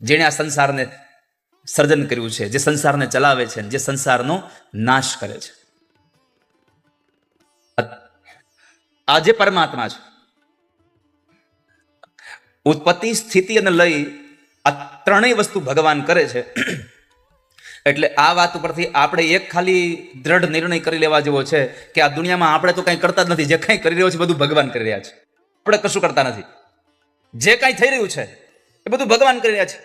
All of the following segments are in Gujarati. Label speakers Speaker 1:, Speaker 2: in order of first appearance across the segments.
Speaker 1: જેણે આ સંસારને સર્જન કર્યું છે, જે સંસારને ચલાવે છે, જે સંસારનો નાશ કરે છે, આ જે પરમાત્મા છે. ઉત્પત્તિ, સ્થિતિ અને લય આ ત્રણેય વસ્તુ ભગવાન કરે છે. એટલે આ વાત ઉપરથી આપણે એક ખાલી દ્રઢ નિર્ણય કરી લેવા જેવો છે કે આ દુનિયામાં આપણે તો કંઈ કરતા જ નથી. જે કંઈ કરી રહ્યો છે બધું ભગવાન કરી રહ્યા છે. આપણે કશું કરતા નથી. જે કંઈ થઈ રહ્યું છે એ બધું ભગવાન કરી રહ્યા છે.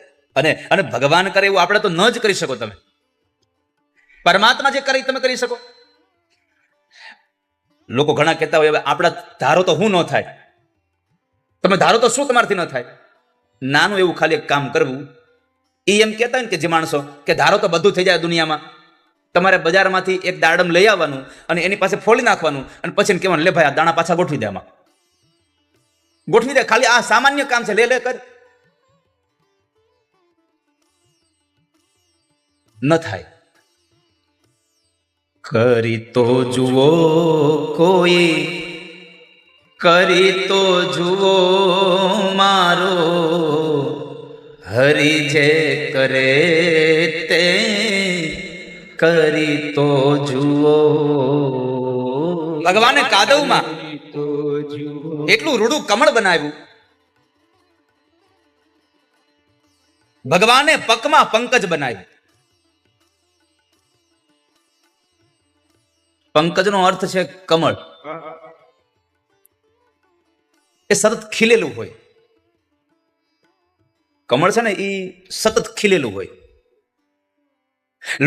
Speaker 1: અને ભગવાન કરે એવું આપણે તો ન જ કરી શકો. તમે પરમાત્મા જે કરે તમે કરી શકો. લોકો ઘણા કહેતા હોય આપણા ધારો તો હું ન થાય, તમે ધારો તો શું તમારાથી ન થાય. નાનું એવું ખાલી એક કામ કરવું. એ એમ કહેતા હોય ને કે જે માણસો કે ધારો તો બધું થઈ જાય દુનિયામાં, તમારે બજારમાંથી એક દાડમ લઈ આવવાનું અને એની પાસે ફોડી નાખવાનું અને પછી કહેવાનું લે ભાઈ આ દાણા પાછા ગોઠવી દે, આમાં ગોઠવી દે. ખાલી આ સામાન્ય કામ છે, લે કર. ન થાય. કરી તો જુઓ કોઈ, કરી તો જુઓ મારો હરિ જે કરે તે કરી તો જુઓ. ભગવાને કાદવમાં એટલું રૂડું કમળ બનાવ્યું, ભગવાને પકમાં પંકજ બનાવ્યું. પંકજનો અર્થ છે કમળ. એ સતત ખીલેલું હોય. કમળ છે ને એ સતત ખીલેલું હોય.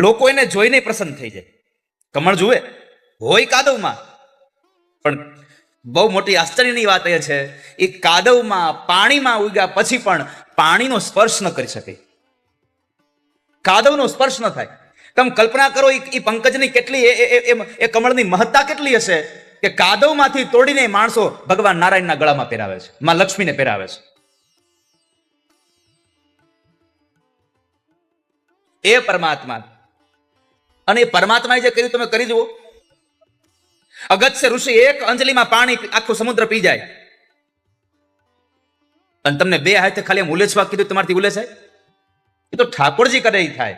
Speaker 1: લોકો એને જોઈને પ્રસન્ન થઈ જાય. કમળ જુએ હોય કાદવમાં, પણ બહુ મોટી આશ્ચર્યની વાત એ છે એ કાદવમાં પાણીમાં ઉગ્યા પછી પણ પાણીનો સ્પર્શ ન કરી શકે. કાદવનો સ્પર્શ ન થાય. તમે કલ્પના કરો એ પંકજની કેટલી એ કમળની મહત્તા કેટલી હશે કે કાદવમાંથી તોડીને માણસો ભગવાન નારાયણના ગળામાં પહેરાવે છે, માં લક્ષ્મીને પહેરાવે છે. એ પરમાત્મા. અને એ પરમાત્માએ જે કર્યું તમે કરી જુઓ. અગત્ય ઋષિ એક અંજલિમાં પાણી આખું સમુદ્ર પી જાય અને તમને બે હાથે ખાલી એમ ઉલેચવા કીધું તમારથી ઉલેચાય? એ તો ઠાકોરજી કરે થાય.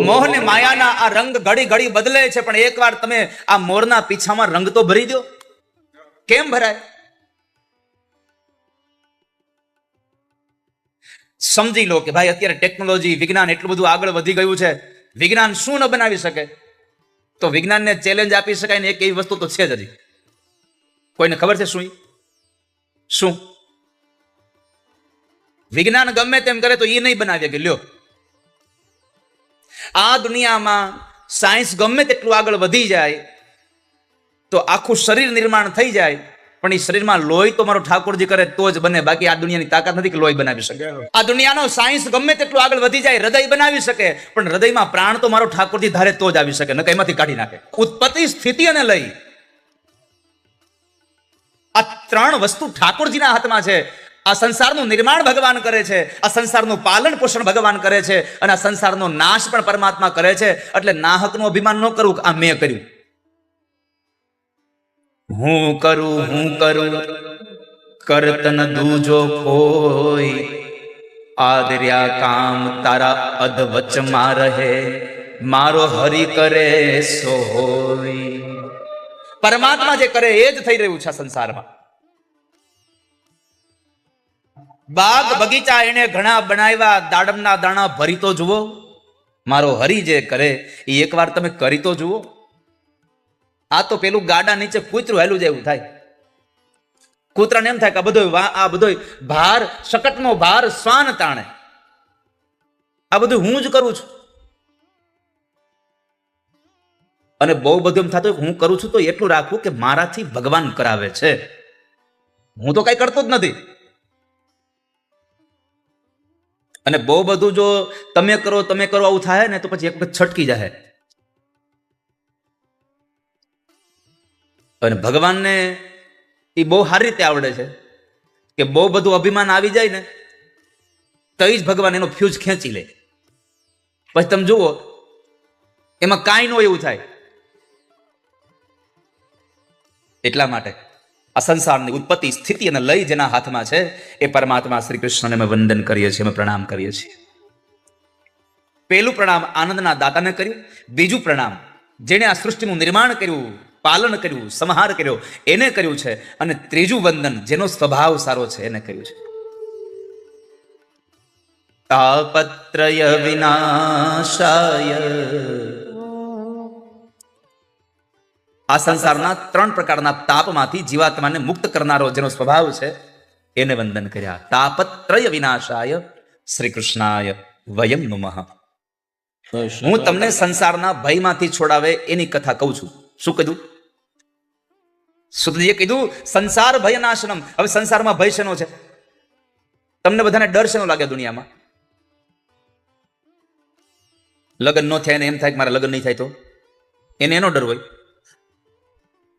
Speaker 1: મોહ ને માયાના આ રંગ ઘડી ઘડી બદલે છે, પણ એકવાર તમે આ મોરના પીછામાં રંગ તો ભરી દો. કેમ ભરાય? સમજી લો કે ભાઈ અત્યારે ટેકનોલોજી, વિજ્ઞાન એટલું બધું આગળ વધી ગયું છે. વિજ્ઞાન શું ન બનાવી શકે? તો વિજ્ઞાનને ચેલેન્જ આપી શકાય ને એક એવી વસ્તુ તો છે જ હજી. કોઈને ખબર છે શું? વિજ્ઞાન ગમે તેમ કરે તો એ નહીં બનાવી કે લ્યો. આ દુનિયામાં સાયન્સ ગમે તેટલું આગળ વધી જાય તો આખું શરીર નિર્માણ થઈ જાય, પણ એ શરીરમાં લોહી તો મારો ઠાકોરજી કરે તો જ બને. બાકી આ દુનિયાની તાકાત નથી કે લોહી બનાવી શકે. આ દુનિયાનો સાયન્સ ગમે તેટલું આગળ વધી જાય, હૃદય બનાવી શકે, પણ હૃદયમાં પ્રાણ તો મારો ઠાકોરજી ધારે તો જ આવી શકે, ન એમાંથી કાઢી નાખે. ઉત્પત્તિ, સ્થિતિ અને લય આ ત્રણ વસ્તુ ઠાકોરજીના હાથમાં છે. આ સંસારનું નિર્માણ ભગવાન કરે છે, આ સંસારનું પાલન પોષણ ભગવાન કરે છે, અને આ સંસારનો નાશ પણ પરમાત્મા કરે છે. એટલે નાહકનું અભિમાન ન કરવું કે આ મેં કર્યું, હું કરું કરતન દૂજો કોઈ, આદર્યા કામ તારા અધવચમાં રહે, મારો હરિ કરે સો હોય. પરમાત્મા જે કરે એ જ થઈ રહ્યું છે સંસારમાં. બાગ બગીચા એને ઘણા બનાવ્યા, દાડમના દાણા ભરી તો જુઓ. મારો હરિ જે કરે એ એકવાર તમે કરી તો જુઓ. આ તો પેલું ગાડા નીચે કૂતરું હેલું જાય એવું થાય. કૂતરાને એમ થાય કે આ બધો ભાર, શકટનો ભાર શ્વાન તાણે, આ બધું હું જ કરું છું. અને બહુ બધું એમ થતું હું કરું છું તો એટલું રાખવું કે મારાથી ભગવાન કરાવે છે, હું તો કઈ કરતો જ નથી. અને બહુ બધું જો તમે કરો આવું થાય ને તો પછી એક વખત છટકી જાય. અને ભગવાનને એ બહુ સારી રીતે આવડે છે કે બહુ બધું અભિમાન આવી જાય ને તો જ ભગવાન એનો ફ્યુઝ ખેંચી લે. પછી તમે જુઓ એમાં કાંઈ ન એવું થાય. એટલા માટે આ સંસારની ઉત્પત્તિ, સ્થિતિ અને લય જેના હાથમાં છે એ પરમાત્મા શ્રી કૃષ્ણને અમે વંદન કરીએ છીએ, અમે પ્રણામ કરીએ છીએ. પહેલું પ્રણામ આનંદના દાતાને કર્યું, બીજું પ્રણામ જેણે આ સૃષ્ટિનું નિર્માણ કર્યું, પાલન કર્યું, સંહાર કર્યો એને કર્યું છે, અને ત્રીજું વંદન જેનો સ્વભાવ સારો છે એને કર્યું છે. તાપત્રય વિનાશાય. આ સંસારના 3 પ્રકારના તાપમાંથી જીવાત્માને મુક્ત કરનારો જેનો સ્વભાવ છે એને વંદન કર્યા. તાપત્રય વિનાશાય શ્રી કૃષ્ણાય વયમ નુમઃ. હું તમને સંસારના ભયમાંથી છોડાવે એની કથા કહું છું. શું કીધું? સુતજીએ કીધું સંસાર ભય નાશનમ. હવે સંસારમાં ભય શેનો છે? તમને બધાને ડર શેનો લાગે દુનિયામાં? લગ્ન ન થાય ને એમ થાય કે મારા લગ્ન નહીં થાય તો એને એનો ડર હોય.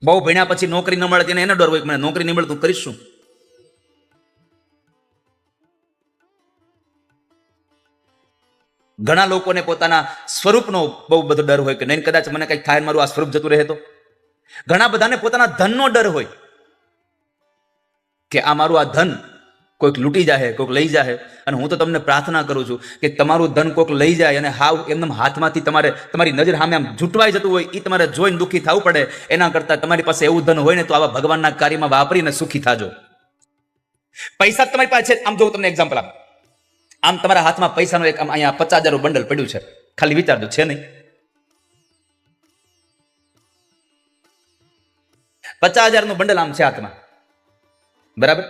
Speaker 1: બહુ ભણ્યા પછી નોકરી ન મળે તેને એનો ડર હોય કે મને નોકરી નહીં મળે તું કરીશ શું? ઘણા લોકોને પોતાના સ્વરૂપનો બહુ બધો ડર હોય કે નહીં કદાચ મને કંઈક થાય, મારું આ સ્વરૂપ જતું રહે તો. ઘણા બધાને પોતાના ધનનો ડર હોય કે આ મારું આ ધન કોઈક લૂંટી જાય, કોઈક લઈ જાય. અને હું તો તમને પ્રાર્થના કરું છું કે તમારું ધન કોઈક લઈ જાય અને હાવ એમના હાથમાંથી તમારી નજર સામે આમ ઝૂંટવાઈ જતું હોય એ તમારે જોઈને દુઃખી થવું પડે. એના કરતાં તમારી પાસે એવું ધન હોય ને તો આવા ભગવાનના કાર્યમાં વાપરીને સુખી થાજો. પૈસા તમારી પાસે છે. આમ જો તમને એક્ઝામ્પલ આપું, આમ તમારા હાથમાં પૈસાનો એક આમ અહીંયા 50,000 બંડલ પડ્યું છે. ખાલી વિચારજો, છે નહીં? 50,000 બંડલ આમ છે હાથમાં, બરાબર?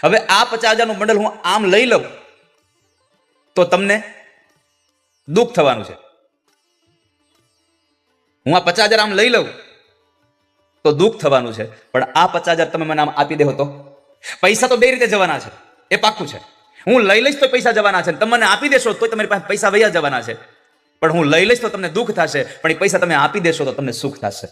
Speaker 1: હવે આ 50,000 બંડલ હું આમ લઈ લઉં તો તમને દુઃખ થવાનું છે. હું આ 50,000 આમ લઈ લઉં તો દુઃખ થવાનું છે. પણ આ 50,000 તમે મને આમ આપી દેહો તો પૈસા તો 2 રીતે જવાના છે, એ પાક્કું છે. હું લઈ લઈશ તો પૈસા જવાના છે, તમે મને આપી દેશો તો તમારી પાસે પૈસા વયા જવાના છે. પણ હું લઈ લઈશ તો તમને દુઃખ થશે, પણ એ પૈસા તમે આપી દેશો તો તમને સુખ થશે.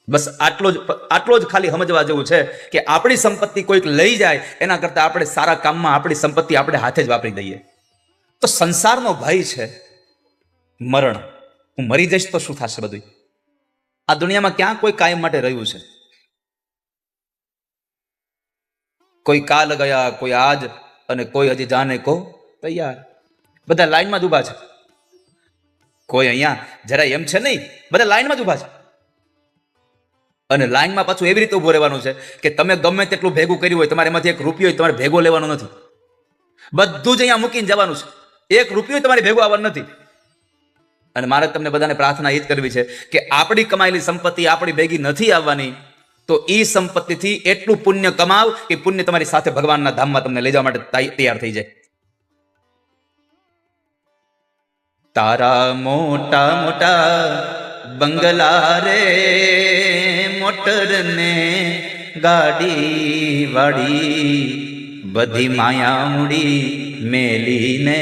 Speaker 1: બસ આટલો જ ખાલી સમજવા જેવું છે કે આપણી સંપત્તિ કોઈક લઈ જાય એના કરતાં આપણે સારા કામમાં આપણી સંપત્તિ આપણે હાથે જ વાપરી દઈએ. તો સંસારનો ભય છે મરણ. હું મરી જઈશ તો શું થશે? બધું આ દુનિયામાં ક્યાં કોઈ કાયમ માટે રહ્યું છે? કોઈ કાલ ગયા, કોઈ આજ, અને કોઈ હજી જાને કો તૈયાર. બધા લાઈનમાં જ ઉભા છે. કોઈ અહીંયા જરા એમ છે નહીં, બધા લાઈનમાં જ ઉભા છે. અને લાઈનમાં પાછું એવી રીતે ઉભો રહેવાનું છે કે તમે ગમે તેટલું ભેગું કર્યું હોય, તમારે એમાંથી 1 રૂપિયો તમારે ભેગો લેવાનો નથી. બધું જ અહીંયા મૂકીને જવાનું છે. 1 રૂપિયો તમારે ભેગો આવવાનો નથી. અને મારે તમને બધાને પ્રાર્થના એ જ કરવી છે કે આપણી કમાયેલી સંપત્તિ આપણી ભેગી નથી આવવાની. તો એ સંપત્તિથી એટલું પુણ્ય કમાવ કે પુણ્ય તમારી સાથે ભગવાનના ધામમાં તમને લઈ જવા માટે તૈયાર થઈ જાય. તારા મોટા મોટા બંગલા રે, મોટર ને ગાડી વાડી, બધી માયા મૂડી મેલીને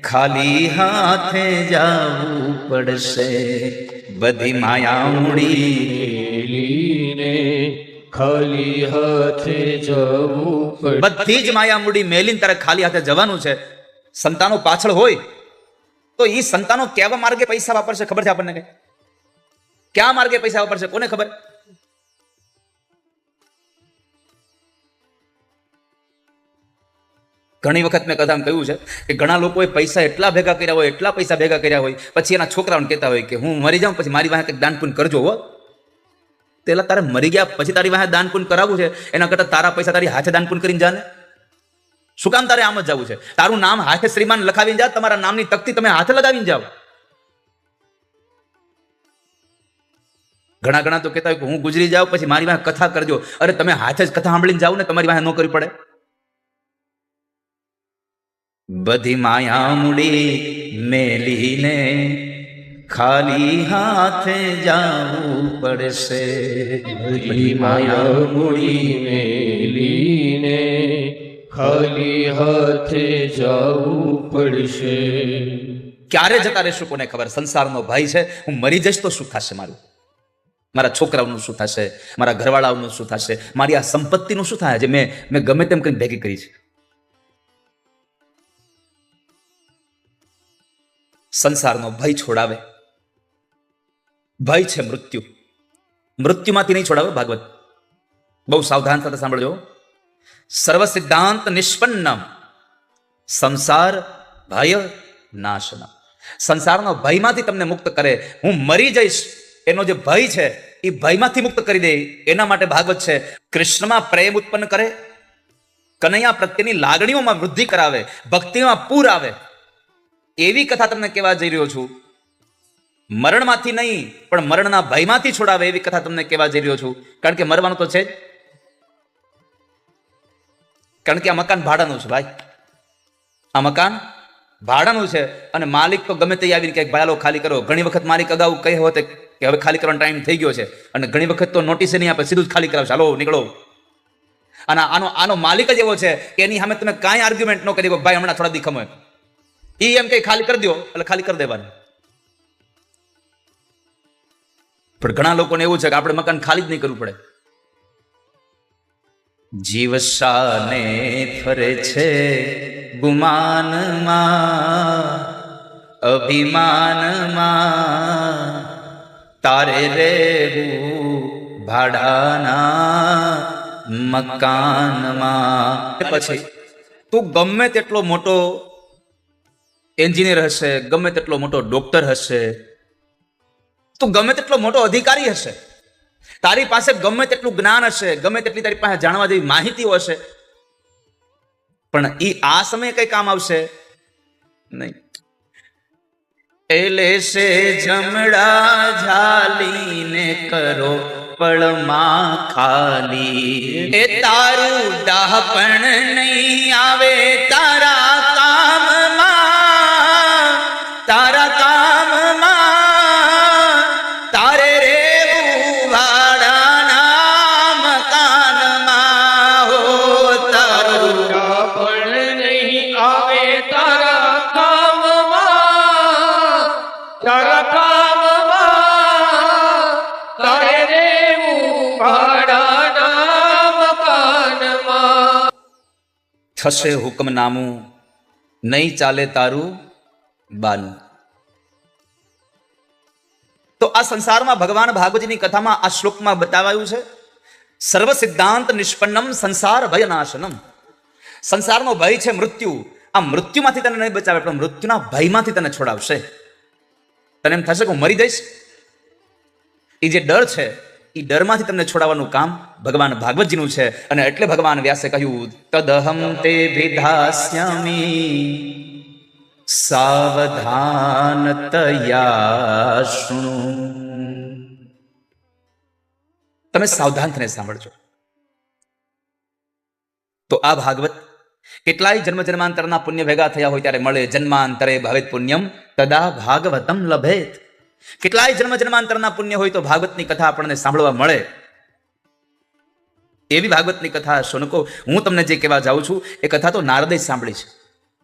Speaker 1: ખાલી હાથે જાવું પડશે. બધી માયા મૂડી મેલીને ખાલી હાથે જવું પડશે. બધી જ માયા મૂડી મેલીને તારે ખાલી હાથે જવાનું છે. સંતાનો પાછળ હોય તો એ સંતાનો કેવા માર્ગે પૈસા વાપરશે ખબર છે આપણને? ક્યાં માર્ગે પૈસા વાપરશે કોને ખબર? ઘણી વખત મેં કથામાં કહ્યું છે કે ઘણા લોકોએ પૈસા એટલા ભેગા કર્યા હોય, એટલા પૈસા ભેગા કર્યા હોય, પછી એના છોકરાઓને કહેતા હોય કે હું મરી જાઉં પછી મારી પાસે કંઈક દાન પુણ્ય કરજો. હો, તેલા તારે મરી ગયા પછી તારી પાસે દાન પુણ્ય કરાવવું છે એના કરતાં તારા પૈસા તારી હાથે દાન પુણ્ય કરીને જાને. શું કામ તારે આમ જ જવું છે? તારું નામ હાથે શ્રીમાન લખાવીને જા, તમારા નામની તકતી તમે હાથે લગાવીને જાઓ. ઘણા તો કહેતા હોય કે હું ગુજરી જાઉં પછી મારી પાસે કથા કરજો. અરે તમે હાથે જ કથા સાંભળીને જાવ ને, તમારી પાસે ન કરવી પડે. બધી માયા મૂડી મેલીને ખાલી હાથે જાવું પડશે. બધી માયા મૂડી મેલીને ખાલી હાથે જાવું પડશે. ક્યારે જતા રહેશું કોને ખબર? સંસારનો ભય છે. હું મરી જઈશ તો શું થશે? મારા છોકરાઓનું શું થશે? મારા ઘરવાળાઓનું શું થશે? મારી આ સંપત્તિનું શું થાય જે મેં ગમે તેમ કરીને ભેગી કરી છે? સંસારનો ભય છોડાવે. ભય છે મૃત્યુ. મૃત્યુમાંથી નહીં છોડાવે ભાગવત. બહુ સાવધાન સાથે સાંભળજો. સર્વ સિદ્ધાંત નિષ્પન્નમ સંસાર ભય નાશનમ. સંસારનો ભયમાંથી તમને મુક્ત કરે, હું મરી જઈશ એનો જે ભય છે એ ભયમાંથી મુક્ત કરી દે, એના માટે ભાગવત છે. કૃષ્ણમાં પ્રેમ ઉત્પન્ન કરે, કનૈયા પ્રત્યેની લાગણીઓમાં વૃદ્ધિ કરાવે, ભક્તિમાં પૂર આવે, એવી કથા તમને કહેવા જઈ રહ્યો છું. મરણમાંથી નહીં પણ મરણના ભયમાંથી છોડાવે એવી કથા તમને કહેવા જઈ રહ્યો છું. કારણ કે મરવાનું તો છે જ. કારણ કે આ મકાન ભાડાનું છે ભાઈ, આ મકાન ભાડાનું છે અને માલિક તો ગમે તે આવીને કે ભાઈ હાલો ખાલી કરો. ઘણી વખત માલિક અગાઉ કહે હોતે કે હવે ખાલી કરવાનો ટાઈમ થઈ ગયો છે, અને ઘણી વખત તો નોટિસ નહીં આપે, સીધું જ ખાલી કરાવશે, હાલો નીકળો. અને આનો માલિક જ એવો છે કે એની સામે તમે કાંઈ આર્ગ્યુમેન્ટ ન કરી, ભાઈ હમણાં થોડા દી ખમો, એ એમ કઈ ખાલી કરી દો એટલે ખાલી કરી દેવાનું. પણ ઘણા લોકોને એવું છે કે આપણે મકાન ખાલી જ નહીં કરવું પડે. જીવ શાને ફરે છે ગુમાનમાં, અભિમાનમાં, તારે રેવું ભાડાના મકાનમાં. પછી તું ગમે તેટલો મોટો એન્જિનિયર હશે, ગમે તેટલો મોટો ડોક્ટર હશે, તું ગમે તેટલો મોટો અધિકારી હશે, તારી પાસે ગમે તેટલું જ્ઞાન હશે, ગમે તેટલી તારી પાસે જાણવા જેવી માહિતીઓ હશે, પણ એ આ સમયે કઈ કામ આવશે નહીં. એલે સે જમડા ઝાલીને કરો પળમાં ખાલી, એ તારું દાહ પણ નહીં આવે તારા કામમાં, તારા કામમાં, તારે રેવું ભાડાના મકાનમાં. હો તારું
Speaker 2: દાહ પણ નહીં આવે તારા કામમાં, તારા કામમાં, તારે રેવું ભાડાના મકાનમાં.
Speaker 1: થશે હુકમનામું, નહીં ચાલે તારું બાનું. તો આ સંસારમાં ભગવાન ભાગવતજીની કથામાં આ શ્લોકમાં બતાવાયું છે, સર્વ સિદ્ધાંત નિષ્પન્નમ સંસાર ભય નાશનમ. સંસારનો ભય છે મૃત્યુ. આ મૃત્યુમાંથી તને નહીં બચાવે પણ મૃત્યુના ભયમાંથી તને છોડાવશે. તને એમ થશે કે હું મરી જઈશ, એ જે ડર છે એ ડરમાંથી તમને છોડાવવાનું કામ ભગવાન ભાગવતજીનું છે. અને એટલે ભગવાન વ્યાસે કહ્યું, તદહમ તે વિધાસ્યામી સાવધાનતયા શૃણુ. તમે સાવધાન થઈને સાંભળજો. તો આ ભાગવત કેટલાય જન્મ જન્માંતરના પુણ્ય ભેગા થયા હોય ત્યારે મળે. જન્માંતરે ભવેત પુણ્યમ તદા ભાગવતમ લભેત. કેટલાય જન્મ જન્માંતરના પુણ્ય હોય તો ભાગવતની કથા આપણને સાંભળવા મળે. એવી ભાગવતની કથા શોનકો હું તમને જે કહેવા જાઉં છું એ કથા તો નારદે સાંભળી છે.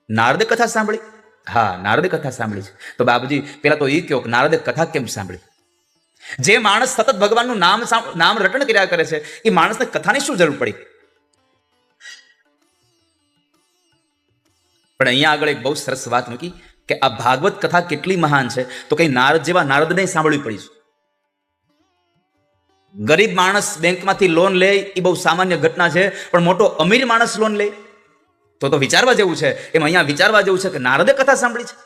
Speaker 1: નારદે કથા સાંભળી? હા, નારદે કથા સાંભળી છે. તો બાબુજી પેલા તો એ કહો કે નારદે કથા કેમ સાંભળી? જે માણસ સતત ભગવાનનું નામ રટણ કર્યા કરે છે એ માણસને કથાની શું જરૂર પડી? પણ અહીંયા આગળ એક બહુ સરસ વાત મૂકી કે આ ભાગવત કથા કેટલી મહાન છે. તો કઈ નારદ જેવા નારદને સાંભળવી પડી છે. ગરીબ માણસ બેંકમાંથી લોન લે એ બહુ સામાન્ય ઘટના છે, પણ મોટો અમીર માણસ લોન લે તો વિચારવા જેવું છે. એમ અહીંયા વિચારવા જેવું છે કે નારદે કથા સાંભળી છે.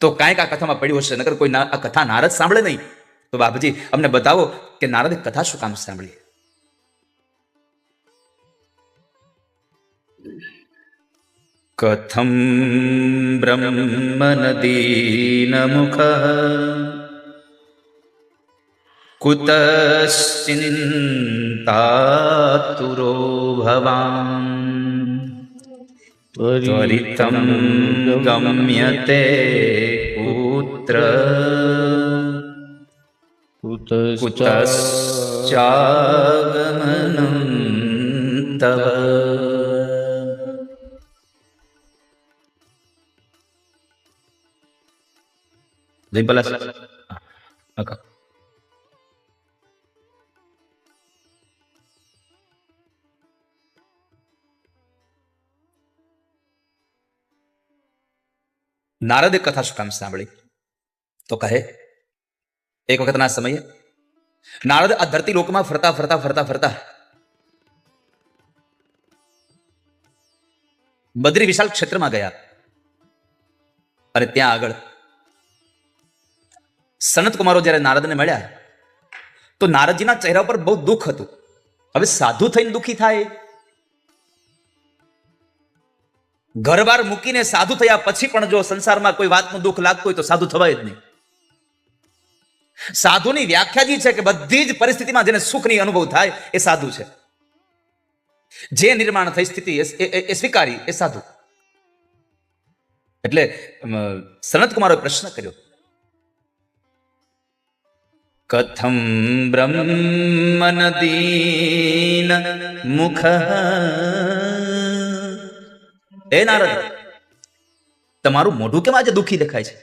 Speaker 1: તો કાંઈક આ કથામાં પડ્યું હશે, નકર કોઈ આ કથા નારદ સાંભળે નહીં. તો બાપજી અમને બતાવો કે નારદે કથા શું કામ સાંભળી? કથમ બ્રહ્મનદીનમુખ કુતશ્ચિંતાતુરો ભવાન ત્વરિતમ ગમ્યતે પુત્ર કુતશ્ચાગમનં તવ. નારદે કથા શું કામ સાંભળી? તો કહે એક વખતના સમયે નારદ આ ધરતી લોકમાં ફરતા ફરતા ફરતા ફરતા બદ્રી વિશાળ ક્ષેત્રમાં ગયા અને ત્યાં આગળ સનત કુમારો જ્યારે નારદને મળ્યા તો નારદજીના ચહેરા પર બહુ દુઃખ હતું. હવે સાધુ થઈને દુઃખી થાય? ઘરબાર મૂકીને સાધુ થયા પછી પણ જો સંસારમાં કોઈ વાતનું દુઃખ લાગતું હોય તો સાધુ થવાય જ નહીં. સાધુની વ્યાખ્યા જ છે કે બધી જ પરિસ્થિતિમાં જેને સુખની અનુભવ થાય એ સાધુ છે. જે નિર્માણ થઈ સ્થિતિ એ સ્વીકારી એ સાધુ. એટલે સનત કુમારોએ પ્રશ્ન કર્યો, કથમ બ્રહ્મનદીન મુખ. એ નારદ, તમારું મોઢું કેમ આજે દુઃખી દેખાય છે?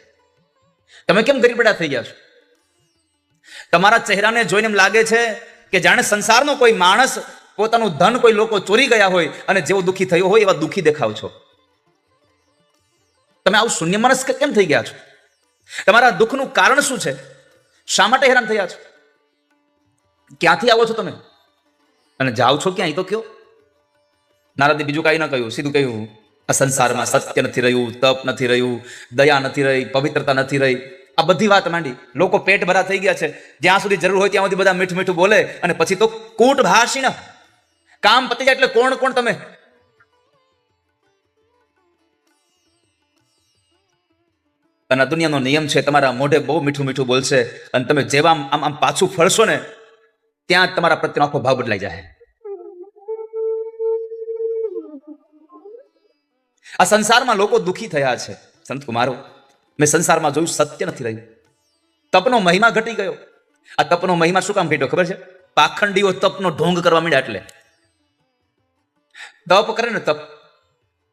Speaker 1: તમે કેમ ગરીબડા થઈ ગયા છો? તમારા ચહેરાને જોઈને એમ લાગે છે કે જાણે સંસારનો કોઈ માણસ પોતાનું ધન કોઈ લોકો ચોરી ગયા હોય અને જેવો દુઃખી થયો હોય એવા દુઃખી દેખાવ છો. તમે આવું શૂન્ય મનસ્ક કેમ થઈ ગયા છો? તમારા દુઃખનું કારણ શું છે? શા માટે હેરાન થયા છો? ક્યાંથી આવો છો તમે અને જાઓ છો ક્યાં? તો કયો. નારદે બીજું કાંઈ ન કહ્યું, સીધું કહ્યું, આ સંસારમાં સત્ય નથી રહ્યું, તપ નથી રહ્યું, દયા નથી રહી, પવિત્રતા નથી રહી. આ બધી વાત માંડી. લોકો પેટ ભરા થઈ ગયા છે. જ્યાં સુધી જરૂર હોય ત્યાં સુધી બધા મીઠું મીઠું બોલે અને પછી તો કૂટ ભાષી. કામ પતી જાય એટલે કોણ કોણ તમે? અને આ દુનિયાનો નિયમ છે, તમારા મોઢે બહુ મીઠું મીઠું બોલશે અને તમે જેવા આમ આમ પાછું ફરશો ને ત્યાં તમારા પ્રત્યેનો આખો ભાવ બદલાઈ જાય. આ સંસારમાં લોકો દુઃખી થયા છે. સંત કુમારો, મેં સંસારમાં જોયું સત્ય નથી રહ્યું. તપનો મહિમા ઘટી ગયો. આ તપનો મહિમા શું કામ ઘટ્યો ખબર છે? પાખંડીઓ તપનો ઢોંગ કરવા માંડ્યા. એટલે તપ કરે ને તપ,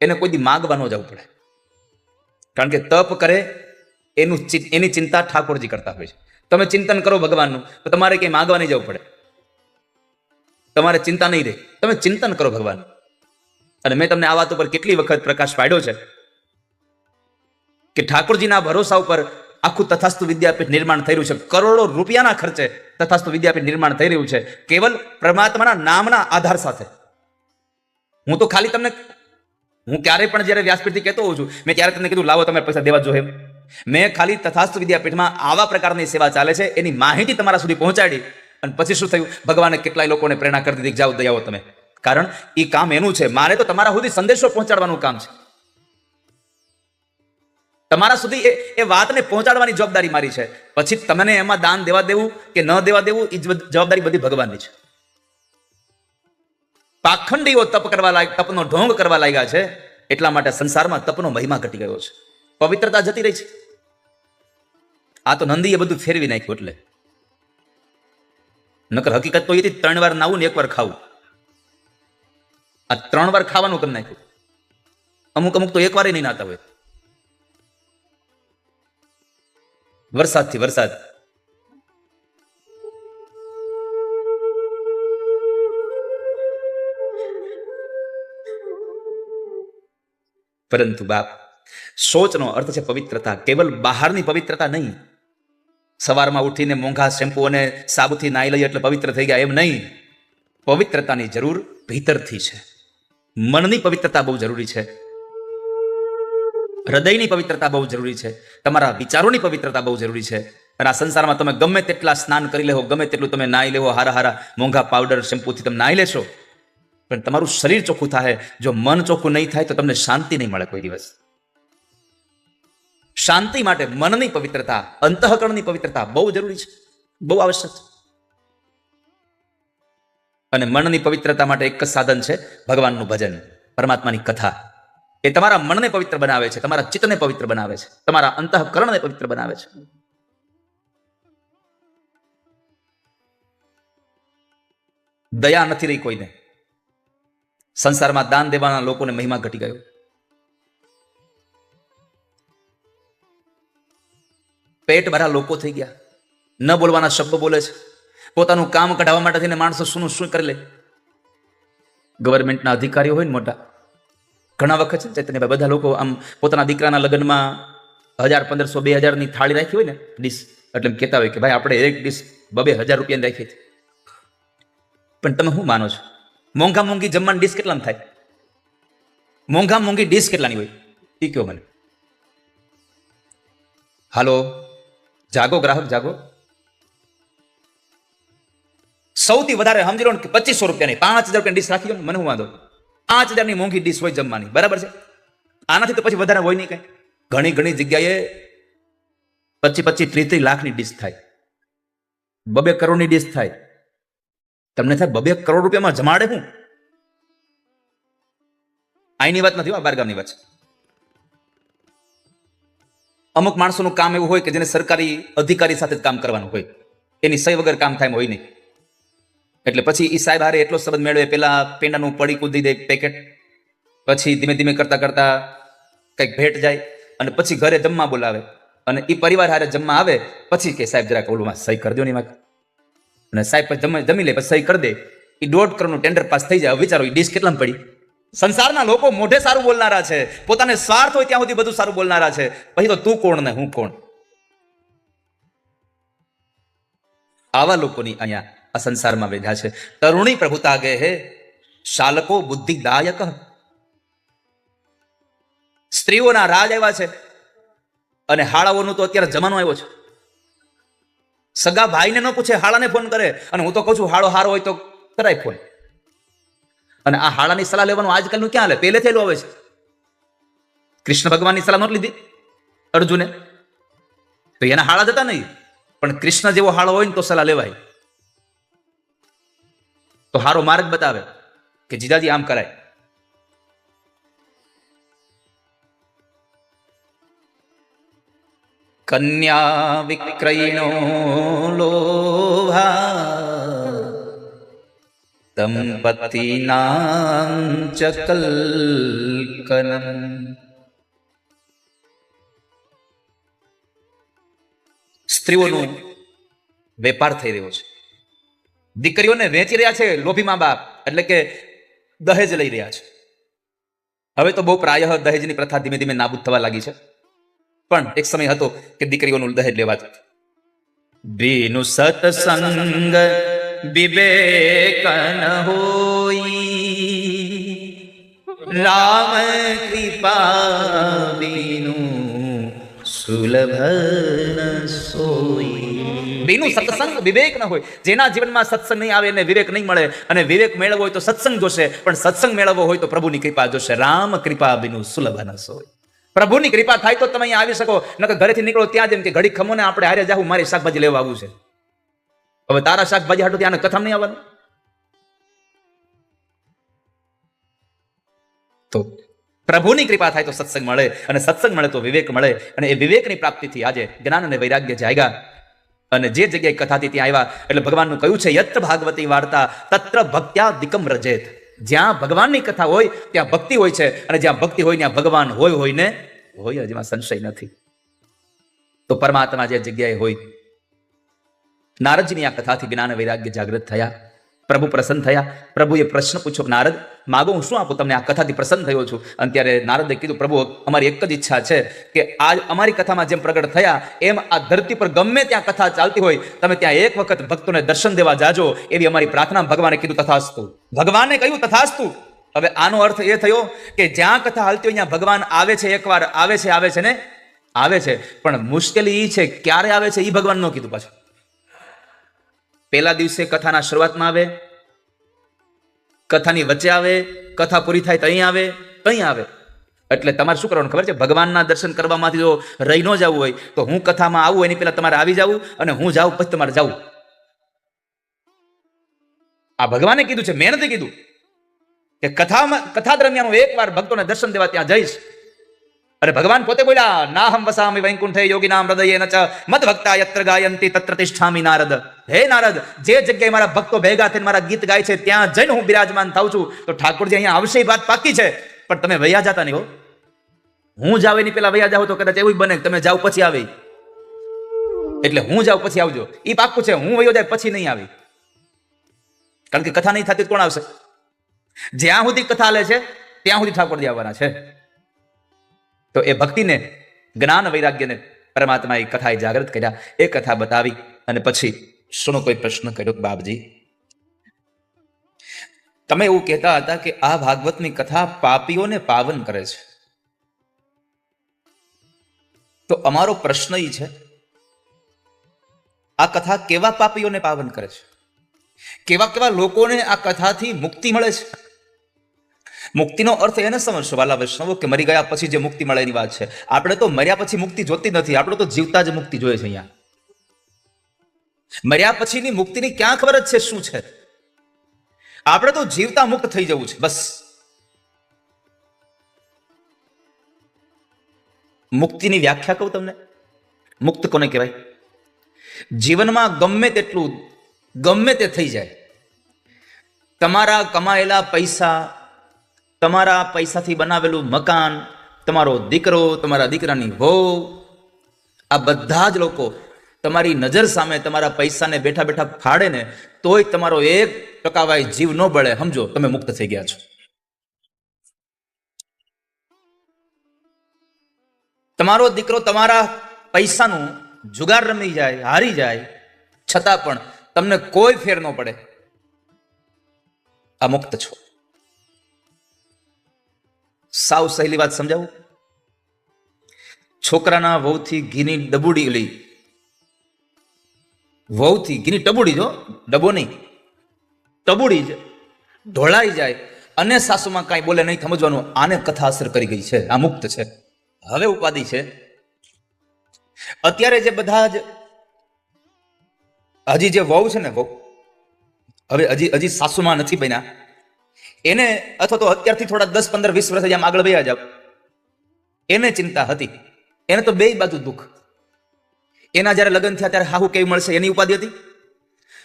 Speaker 1: એને કોઈ દી માગવા ન જવું પડે. કારણ કે તપ કરે એની ચિંતા ઠાકોરજી કરતા હોય છે. તમે ચિંતન કરો ભગવાનનું તો તમારે કંઈ માગવા નહીં જવું પડે. તમારે ચિંતા નહીં રહે. તમે ચિંતન કરો ભગવાન. અને મેં તમને આ વાત ઉપર કેટલી વખત પ્રકાશ પાડ્યો છે કે ઠાકોરજીના ભરોસા ઉપર આખું તથાસ્તુ વિદ્યાપીઠ નિર્માણ થઈ રહ્યું છે. કરોડો રૂપિયાના ખર્ચે તથાસ્તુ વિદ્યાપીઠ નિર્માણ થઈ રહ્યું છે, કેવલ પરમાત્માના નામના આધાર સાથે. હું તો ખાલી તમને, હું ક્યારેય પણ જ્યારે વ્યાસપીઠથી કહેતો હોઉં છું, મેં ત્યારે તમને કીધું લાવો તમારે પૈસા દેવા જોઈએ. મેં ખાલી તથાસ્તુ વિદ્યાપીઠમાં આવા પ્રકારની સેવા ચાલે છે એની માહિતી તમારા સુધી પહોંચાડી. અને પછી શું થયું? ભગવાને કેટલાય લોકોને પ્રેરણા કરી દીધી, જાઓ દયાવો તમે. કારણ એ કામ એનું છે. મારે તો તમારા સુધી સંદેશો પહોંચાડવાનું કામ છે. તમારા સુધી એ વાતને પહોંચાડવાની જવાબદારી મારી છે. પછી તમને એમાં દાન દેવા દેવું કે ન દેવા દેવું એ જવાબદારી બધી ભગવાનની છે. પાખંડીઓ તપ કરવા લાગ્યા, તપનો ઢોંગ કરવા લાગ્યા છે. એટલા માટે સંસારમાં તપનો મહિમા ઘટી ગયો છે. પવિત્રતા જતી રહી છે. આ તો નંદીએ બધું ફેરવી નાખ્યું. એટલે નકર હકીકત તો એ 3 વાર નાવું ને 1 વાર ખાવું. આ 3 વાર ખાવાનું કરી નાખ્યું. અમુક તો 1 વાર નહીં નાતા હોય. વરસાદથી વરસાદ. પરંતુ બાપ, સોચનો અર્થ છે પવિત્રતા. કેવલ બહારની પવિત્રતા નહીં. સવારમાં ઉઠીને મોંઘા શેમ્પુ અને સાબુથી નાઈ લઈએ એટલે પવિત્ર થઈ ગયા એમ નહીં. પવિત્રતાની જરૂર ભીતરથી છે. મનની પવિત્રતા બહુ જરૂરી છે. હૃદયની પવિત્રતા બહુ જરૂરી છે. તમારા વિચારોની પવિત્રતા બહુ જરૂરી છે. અને આ સંસારમાં તમે ગમે તેટલા સ્નાન કરી લેવો, ગમે તેટલું તમે નાઈ લેવો, હારા હારા મોંઘા પાવડર શેમ્પૂથી તમે નાઈ લેશો, પણ તમારું શરીર ચોખ્ખું થાય, જો મન ચોખ્ખું નહીં થાય તો તમને શાંતિ નહીં મળે કોઈ દિવસ. શાંતિ માટે મનની પવિત્રતા, અંતઃકરણની પવિત્રતા બહુ જરૂરી છે, બહુ આવશ્યક છે. અને મનની પવિત્રતા માટે એક જ સાધન છે, ભગવાનનું ભજન, પરમાત્માની કથા. એ તમારા મનને પવિત્ર બનાવે છે, તમારા ચિત્તને પવિત્ર બનાવે છે, તમારા અંતઃકરણને પવિત્ર બનાવે છે. દયા નથી રહી કોઈને. સંસારમાં દાન દેવાના લોકોને મહિમા ઘટી ગયો. પેટ ભરા લોકો થઈ ગયા. ન બોલવાના શબ્દો બોલે છે. પોતાનું કામ કઢાવવા માટે થઈને માણસો શું કરી લે. ગવર્મેન્ટના અધિકારીઓ હોય ને મોટા, ઘણા વખત છે ચૈતન્યભાઈ, બધા લોકો આમ પોતાના દીકરાના લગ્નમાં 1000, 1500, 2000 ની થાળી રાખી હોય ને ડીશ, એટલે એમ કહેતા હોય કે ભાઈ આપણે એક ડીશ 2,000 રૂપિયાની રાખી છે. પણ તમે શું માનો છો, મોંઘા મોંઘી જમવાની ડીશ કેટલાની થાય? મોંઘા મોંઘી ડીશ કેટલાની હોય એ કયો મને. હાલો, જાગો ગ્રાહક જાગો. સૌથી વધારે સમજી લો ને કે 2,500 રૂપિયાની 5,000 રૂપિયાની ડીશ રાખી લો ને, મને હું વાંધો. 5,000ની મોંઘી ડીશ હોય જમવાની, બરાબર છે. આનાથી તો પછી વધારે હોય નહીં કઈ. ઘણી ઘણી જગ્યાએ 25-30 લાખની ડીશ થાય, 2 કરોડની ડીશ થાય. તમને થાય 2 કરોડ રૂપિયામાં જમાડે હું? અહીંની વાત નથી, બારગામની વાત છે. અમુક માણસોનું કામ એવું હોય કે જેને સરકારી અધિકારી સાથે જ કામ કરવાનું હોય, એની સહી વગર કામ થાય એમ હોય નહીં. એટલે પછી એ સાહેબ હારે એટલો સંબંધ મેળવે, પેલા પેંડાનું પડીકું દઈ દે પેકેટ, પછી ધીમે ધીમે કરતા કરતા કંઈક ભેટ જાય, અને પછી ઘરે જમવા બોલાવે, અને એ પરિવાર હારે જમવા આવે, પછી કે સાહેબ જરાક ઓલું સહી કરી દો ને એમાં. અને સાહેબ પછી જમી લે, પછી સહી કરી દે. એ 1.5 કરોડનું ટેન્ડર પાસ થઈ જાય. વિચારો એ ડીશ કેટલામાં પડી? સંસારના લોકો મોઢે સારું બોલનારા છે, પોતાને સ્વાર્થ હોય ત્યાં સુધી બધું સારું બોલનારા છે, પછી તો તું કોણ ને હું કોણ. આવા લોકોની અહીંયા આ સંસારમાં વેધા છે. તરુણી પ્રભુતા ગે હે શાલકો બુદ્ધિદાયક. સ્ત્રીઓના રાજ આવ્યા છે, અને હાળાઓનું તો અત્યારે જમાનો આવ્યો છે. સગા ભાઈને ન પૂછે, હાળાને ફોન કરે. અને હું તો કહું છું હાળો હારો હોય તો કરાય ફોન. અને આ હાળાની સલાહ લેવાનું આજકાલનું ક્યાં હાલે? પહેલે થયેલું આવે છે. કૃષ્ણ ભગવાનની સલાહ નહોતી લીધી અર્જુને, તો એના હાળા જતા નહીં. પણ કૃષ્ણ જેવો હાળો હોય ને તો સલાહ લેવાય, તો હારો માર્ગ બતાવે કે જીજાજી આમ કરાય. કન્યા વિક્રયનો લોભા દંપતીનાં ચ કલ્કનમ. સ્ત્રીઓનો વેપાર થઈ રહ્યો છે. દીકરીઓને વેચી રહ્યા છે લોભી મા બાપ, એટલે કે દહેજ લઈ રહ્યા છે. હવે તો બહુ પ્રાયઃ દહેજની પ્રથા ધીમે ધીમે નાબૂદ થવા લાગી છે, પણ એક સમય હતો કે દીકરીઓનું દહેજ લેવાતું. બીનુ સત્સંગ વિવેક ન હોઈ, રામ કૃપા બીનુ સુલભ ન સોઈ. બીનું સત્સંગ વિવેક ન હોય. જેના જીવનમાં સત્સંગ નહીં આવે એને વિવેક નહીં મળે, અને વિવેક મેળવવો હોય તો સત્સંગ જોશે, પણ સત્સંગ મેળવવો હોય તો પ્રભુની કૃપા જોશે. રામ કૃપા બીનું સુલભ ન સોય. પ્રભુની કૃપા થાય તો તમે અહીંયા આવી શકો, નકર ઘરેથી નીકળો ત્યાં જેમ કે ઘડી ખમો ને આપણે હારે જાવું, મારી શાકભાજી લેવા આવવું છે. હવે તારા શાકભાજી હાટું ત્યાં કથામાં નહીં આવવાનું. તો પ્રભુની કૃપા થાય તો સત્સંગ મળે, અને સત્સંગ મળે તો વિવેક મળે, અને એ વિવેકની પ્રાપ્તિથી આજે જ્ઞાન અને વૈરાગ્ય જાગ્યા. અને જે જગ્યાએ કથાથી ત્યાં આવ્યા, એટલે ભગવાનનું કહ્યું છે યત્ર ભાગવતી વાર્તા તત્ર ભક્ત્યા દિકમ રજેત. જ્યાં ભગવાનની કથા હોય ત્યાં ભક્તિ હોય છે, અને જ્યાં ભક્તિ હોય ત્યાં ભગવાન હોય ને હોય, જેમાં સંશય નથી. તો પરમાત્મા જે જગ્યાએ હોય. નારદજીની આ કથાથી જ્ઞાન વૈરાગ્ય જાગૃત થયા, પ્રભુ પ્રસન્ન થયા. પ્રભુએ પ્રશ્ન પૂછ્યો, નારદ માગો હું શું આપું તમને? આ કથાથી પ્રસન્ન થયો છું. અને ત્યારે નારદે કીધું, પ્રભુ અમારી એક જ ઈચ્છા છે કે આજ અમારી કથામાં જેમ પ્રગટ થયા એમ આ ધરતી પર ગમે ત્યાં કથા ચાલતી હોય, તમે ત્યાં એક વખત ભક્તોને દર્શન દેવા જાજો, એવી અમારી પ્રાર્થના. ભગવાને કીધું તથાસ્તુ. ભગવાને કહ્યું તથાસ્તુ. હવે આનો અર્થ એ થયો કે જ્યાં કથા હાલતી હોય ત્યાં ભગવાન આવે છે, એકવાર આવે છે ને આવે છે, પણ મુશ્કેલી એ છે ક્યારે આવે છે એ ભગવાન ન કીધું. પાછું પહેલા દિવસે કથાના શરૂઆતમાં આવે, કથાની વચ્ચે આવે, કથા પૂરી થાય ત્યાં આવે. એટલે તમારે શું કરવાનું ખબર છે? ભગવાનના દર્શન કરવામાંથી જો રહી ન જવું હોય તો હું કથામાં આવું એની પહેલા તમારે આવી જવું, અને હું જાઉં પછી તમારે જવું. આ ભગવાને કીધું છે, મેં નથી કીધું કે કથા દરમિયાન હું એકવાર ભક્તોને દર્શન દેવા ત્યાં જઈશ. અરે ભગવાન પોતે બોલ્યા, નાહમ વસામી વૈકુંઠે યોગીનામ હૃદયે ન ચ મદ ભક્તા યત્ર ગાયંતી તત્ર તિષ્ઠામિ નારદ. હે નારદ, જે જગ્યાએ મારા ભક્તો ભેગા થઈને મારા ગીત ગાય છે ત્યાં જઈને હું બિરાજમાન થાઉં છું. તો ઠાકોરજી અહીંયા આવશે એ વાત પાકી છે, પણ તમે વૈયા જતા નહીં હો. હું જાવ એની પેલા વૈયા જાવ તો કદાચ એવું બને તમે જાવ પછી આવે. એટલે હું જાવ પછી આવજો એ પાક્કું છે. હું વૈયો જાય પછી નહીં આવી, કારણ કે કથા નહીં થતી કોણ આવશે? જ્યાં સુધી કથા લે છે ત્યાં સુધી ઠાકોરજી આવવાના છે. તો એ ભક્તિને, જ્ઞાન વૈરાગ્યને પરમાત્માએ કથાએ જાગૃત કર્યા. એ કથા બતાવી અને પછી શોનો કોઈ પ્રશ્ન કર્યો કે બાપજી, તમે એવું કહેતા હતા કે આ ભાગવતની કથા પાપીઓને પાવન કરે છે, તો અમારો પ્રશ્ન એ છે, આ કથા કેવા પાપીઓને પાવન કરે છે? કેવા કેવા લોકોને આ કથાથી મુક્તિ મળે છે? મુક્તિનો અર્થ એને સમજશો વાલા વૈષ્ણવો કે મરી ગયા પછી જે મુક્તિ મળે એની વાત છે. આપણે તો મર્યા પછી મુક્તિ જોતી નથી, આપણે તો જીવતા જ મુક્તિ જોઈએ છે. અહીંયા મર્યા પછીની મુક્તિની ક્યાં ખબર જ છે શું છે? આપણે તો જીવતા મુક્ત થઈ જવું છે બસ. મુક્તિની વ્યાખ્યા કહું તમને. મુક્ત કોને કહેવાય? જીવનમાં ગમે તેટલું ગમે તે થઈ જાય, તમારા કમાયેલા પૈસા, તમારા પૈસાથી બનાવેલું મકાન, તમારો દીકરો, તમારા દીકરાની વહુ, આ બધા જ લોકો તમારી નજર સામે તમારા પૈસાને બેઠા બેઠા ફાડે ને તોય તમારો 1% જીવ ન બળે, સમજો તમે મુક્ત થઈ ગયા છો. તમારો દીકરો તમારા પૈસાનું જુગાર રમી જાય, હારી જાય, છતાં પણ તમને કોઈ ફેર ન પડે, આ મુક્ત છો. સાવ સહેલી વાત સમજાવું. છોકરાના વહુથી ઘીની ડબુડી લઈ, વહુથી ઘીની ટબુડી, જો ડબો નહીં, ટબુડી જ ઢોળાઈ જાય અને સાસુમાં કાંઈ બોલે નહીં, સમજવાનું આને કથા અસર કરી ગઈ છે, આ મુક્ત છે. હવે ઉપાધિ છે. અત્યારે જે બધા જ હજી જે વહુ છે ને, વહુ હવે હજી સાસુમાં નથી બન્યા, એને અથવા તો અત્યારથી થોડા 10, 15, 20 વર્ષ આમ આગળ વયા જાવ, એને ચિંતા હતી. એને તો બે બાજુ દુઃખ. એના જયારે લગ્ન થયા ત્યારે હાહુ કેવી મળશે એની ઉપાધિ હતી.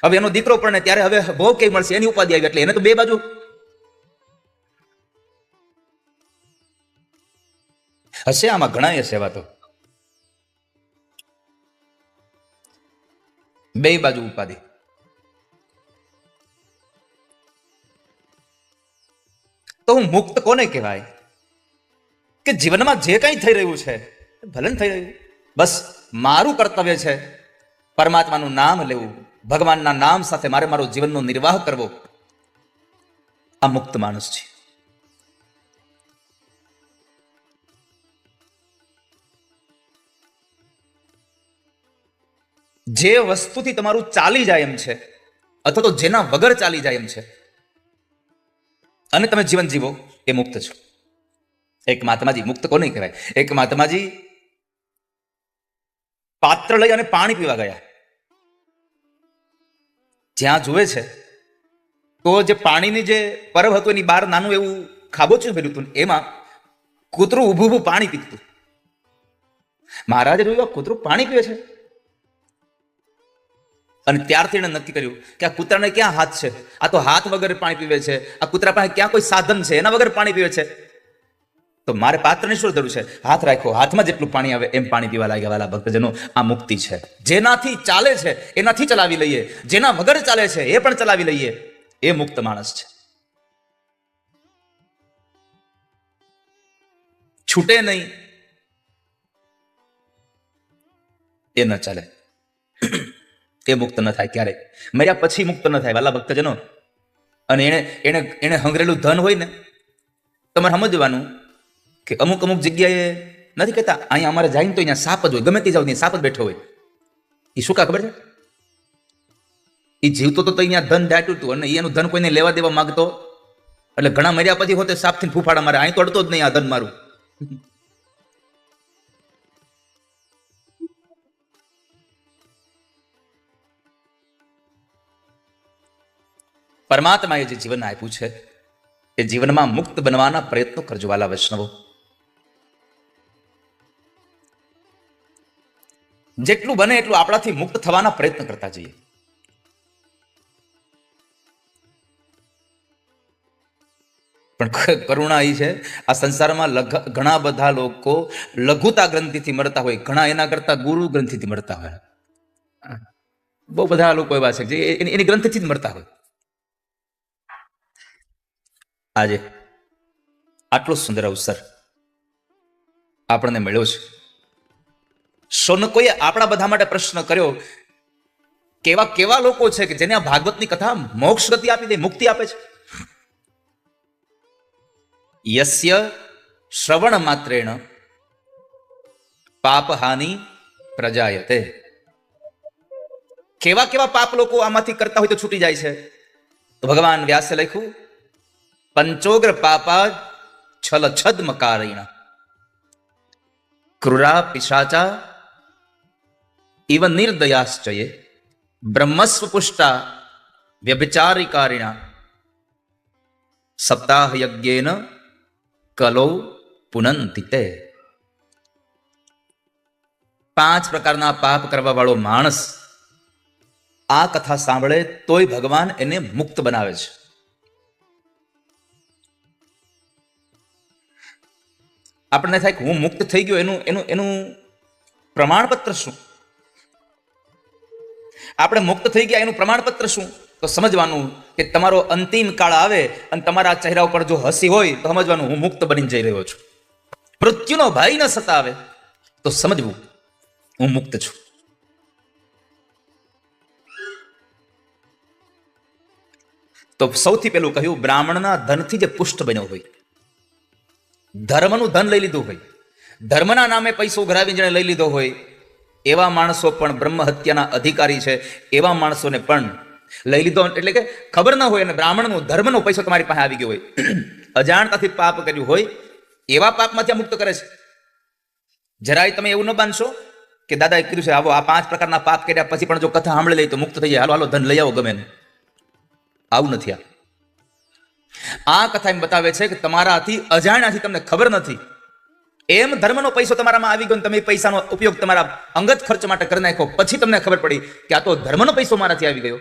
Speaker 1: હવે એનો દીકરો પણ ત્યારે હવે બહુ કેવી મળશે એની ઉપાધિ આવી. એટલે એને તો બે બાજુ. હશે આમાં ઘણા હશે એવા તો. બે બાજુ ઉપાધિ. તો હું મુક્ત કોને કહેવાય? કે જીવનમાં જે કંઈ થઈ રહ્યું છે ભલે થઈ રહ્યું, બસ મારું કર્તવ્ય છે પરમાત્માનું નામ લેવું, ભગવાનના નામ સાથે મારે મારો જીવનનો નિર્વાહ કરવો. આ મુક્ત માણસ છે. જે વસ્તુથી તમારું ચાલી જાય એમ છે અથવા તો જેના વગર ચાલી જાય એમ છે અને તમે જીવન જીવો, એ મુક્ત છો. એક મહાત્માજી, મુક્ત કોને કહેવાય? એક મહાત્માજી પાત્ર લઈ અને પાણી પીવા ગયા. જ્યાં જુએ છે તો જે પાણીની જે પરબ હતું એની બહાર નાનું એવું ખાબોચિયું ભર્યું હતું, એમાં કૂતરું ઊભું ઊભું પાણી પીતું. મહારાજે જોયું કૂતરું પાણી પીવે છે અને ત્યારથી એને નક્કી કર્યું કે આ કૂતરાને ક્યાં હાથ છે? આ તો હાથ વગર પાણી પીવે છે. આ કૂતરા પાસે ક્યાં કોઈ સાધન છે એના વગર પાણી પીવે છે? તો મારે પાત્રની શું જરૂર છે? હાથ રાખ્યો, હાથમાં જેટલું પાણી આવે એમ પાણી પીવા લાગ્યા. વાલા ભક્તજનો, આ મુક્તિ છે. જેનાથી ચાલે છે એનાથી ચલાવી લઈએ, જેના વગર ચાલે છે એ પણ ચલાવી લઈએ, એ મુક્ત માણસ છે. છૂટે નહીં એ ન ચાલે, એ મુક્ત ન થાય ક્યારેય. મર્યા પછી મુક્ત ન થાય વાલા ભક્તજનો. અને એને હંગરેલું ધન હોય ને, તમારે સમજવાનું કે અમુક જગ્યાએ નથી કહેતા અહીંયા અમારે જાય ને તો અહીંયા સાપ જ હોય, ગમે તે જાવ ત્યાં સાપ જ બેઠો હોય. એ શું કા ખબર છે? એ જીવતો તો અહીંયા ધન દાટ્યું હતું અને એનું ધન કોઈને લેવા દેવા માંગતો, એટલે ઘણા મર્યા પછી હોતે સાપથી ફૂફાડા મારે. અહીં તો અડતો જ નહીં આ ધન મારું. પરમાત્માએ જે જીવન આપ્યું છે એ જીવનમાં મુક્ત બનવાના પ્રયત્નો કરજો વાલા વૈષ્ણવો. જેટલું બને એટલું આપણાથી મુક્ત થવાના પ્રયત્ન કરતા જઈએ. પણ કરુણા એ છે, આ સંસારમાં ઘણા બધા લોકો લઘુતા ગ્રંથિથી મરતા હોય, ઘણા એના કરતા ગુરુ ગ્રંથિથી મરતા હોય. બહુ બધા લોકો એવા છે જે એની ગ્રંથિથી જ મરતા હોય. આજે આટલો સુંદર અવસર આપણને મળ્યો છે. શૌનકોએ આપણા બધા માટે પ્રશ્ન કર્યો કેવા કેવા લોકો છે કે જેને આ ભાગવતની કથા મોક્ષ ગતિ આપી દે, મુક્તિ આપે છે. યસ્ય શ્રવણ માત્રેણ પાપ હાનિ પ્રજાયતે. કેવા કેવા પાપ લોકો આમાંથી કરતા હોય તો છૂટી જાય છે? તો ભગવાન વ્યાસે લખ્યું, પંચોગ્ર પાપા છલ છદ્મકારીણ ક્રૂરા પિશાચા ઇવ નિર્દયાશ્ચયે બ્રહ્મસ્વ પુષ્ટા વ્યભિચારિકારિણા સપ્તાહ યજ્ઞેન કલો પુનંતિ તે. 5 પ્રકારના પાપ કરવા વાળો માણસ આ કથા સાંભળે તોય ભગવાન એને મુક્ત બનાવે છે. આપણને થાય કે હું મુક્ત થઈ ગયો, એનું એનું એનું પ્રમાણપત્ર શું? આપણે મુક્ત થઈ ગયા એનું પ્રમાણપત્ર શું? તો સમજવાનું કે તમારો અંતિમ કાળ આવે અને તમારા ચહેરા ઉપર જો હસી હોય તો સમજવાનું હું મુક્ત બની જઈ રહ્યો છું. મૃત્યુનો ભય ન સતાવે તો સમજવું હું મુક્ત છું. તો સૌથી પહેલું કહ્યું, બ્રાહ્મણના ધનથી જે પુષ્ટ બન્યો હોય, ધર્મનું ધન લઈ લીધું હોય, ધર્મના નામે પૈસો ઉઘરાવી જેને લઈ લીધો હોય, એવા માણસો પણ બ્રહ્મ હત્યાના અધિકારી છે. એવા માણસોને પણ લઈ લીધો એટલે કે ખબર ન હોય અને બ્રાહ્મણનો ધર્મનો પૈસો તમારી પાસે આવી ગયો હોય, અજાણતાથી પાપ કર્યું હોય, એવા પાપમાંથી મુક્ત કરે છે. જરાય તમે એવું ન બાંધશો કે દાદાએ કીધું છે આવો આ 5 પ્રકારના પાપ કર્યા પછી પણ જો કથા સાંભળી લઈ તો મુક્ત થઈ જાય, હાલો હાલો ધન લઈ આવો ગમે. આવું નથી. આ કથા એમ બતાવે છે કે તમારાથી અજાણ્યાથી તમને ખબર નથી, એમ ધર્મનો પૈસો તમારામાં આવી ગયો, તમે પૈસાનો ઉપયોગ તમારા અંગત ખર્ચ માટે કરી નાખો, પછી તમને ખબર પડી કે આ તો ધર્મનો પૈસો મારાથી આવી ગયો.